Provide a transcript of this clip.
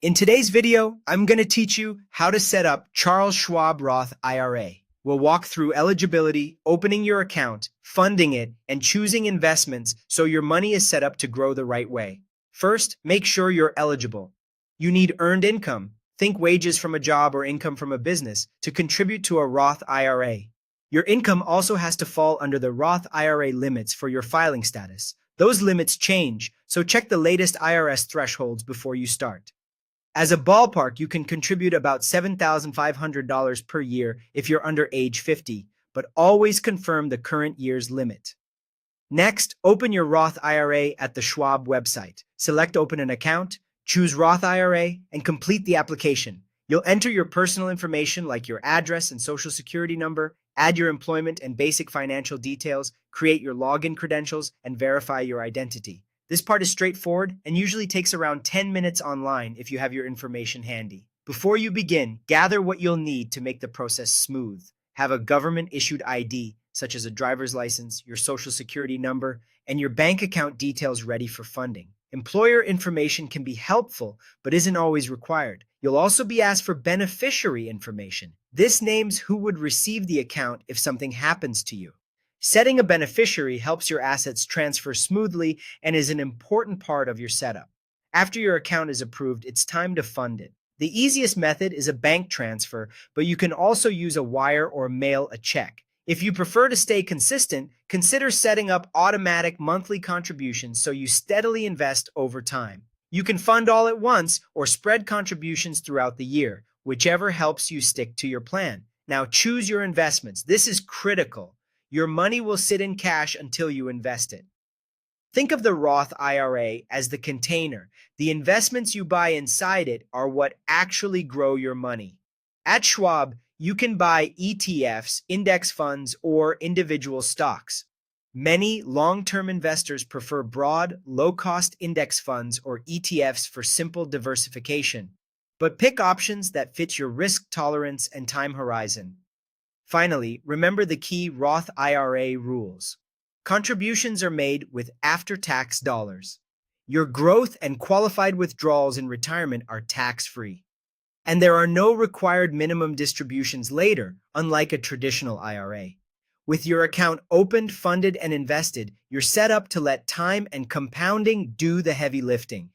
In today's video, I'm going to teach you how to set up Charles Schwab Roth IRA. We'll walk through eligibility, opening your account, funding it, and choosing investments so your money is set up to grow the right way. First, make sure you're eligible. You need earned income. Think wages from a job or income from a business to contribute to a Roth IRA. Your income also has to fall under the Roth IRA limits for your filing status. Those limits change, so check the latest IRS thresholds before you start. As a ballpark, you can contribute about $7,500 per year if you're under age 50, but always confirm the current year's limit. Next, open your Roth IRA at the Schwab website. Select Open an Account, choose Roth IRA, and complete the application. You'll enter your personal information like your address and social security number, add your employment and basic financial details, create your login credentials, and verify your identity. This part is straightforward and usually takes around 10 minutes online if you have your information handy. Before you begin, gather what you'll need to make the process smooth. Have a government-issued ID, such as a driver's license, your social security number, and your bank account details ready for funding. Employer information can be helpful, but isn't always required. You'll also be asked for beneficiary information. This names who would receive the account if something happens to you. Setting a beneficiary helps your assets transfer smoothly and is an important part of your setup. After your account is approved, it's time to fund it. The easiest method is a bank transfer, but you can also use a wire or mail a check. If you prefer to stay consistent, consider setting up automatic monthly contributions so you steadily invest over time. You can fund all at once or spread contributions throughout the year, whichever helps you stick to your plan. Now choose your investments. This is critical. Your money will sit in cash until you invest it. Think of the Roth IRA as the container. The investments you buy inside it are what actually grow your money. At Schwab, you can buy ETFs, index funds, or individual stocks. Many long-term investors prefer broad, low-cost index funds or ETFs for simple diversification. But pick options that fit your risk tolerance and time horizon. Finally, remember the key Roth IRA rules. Contributions are made with after-tax dollars. Your growth and qualified withdrawals in retirement are tax-free. And there are no required minimum distributions later, unlike a traditional IRA. With your account opened, funded, and invested, you're set up to let time and compounding do the heavy lifting.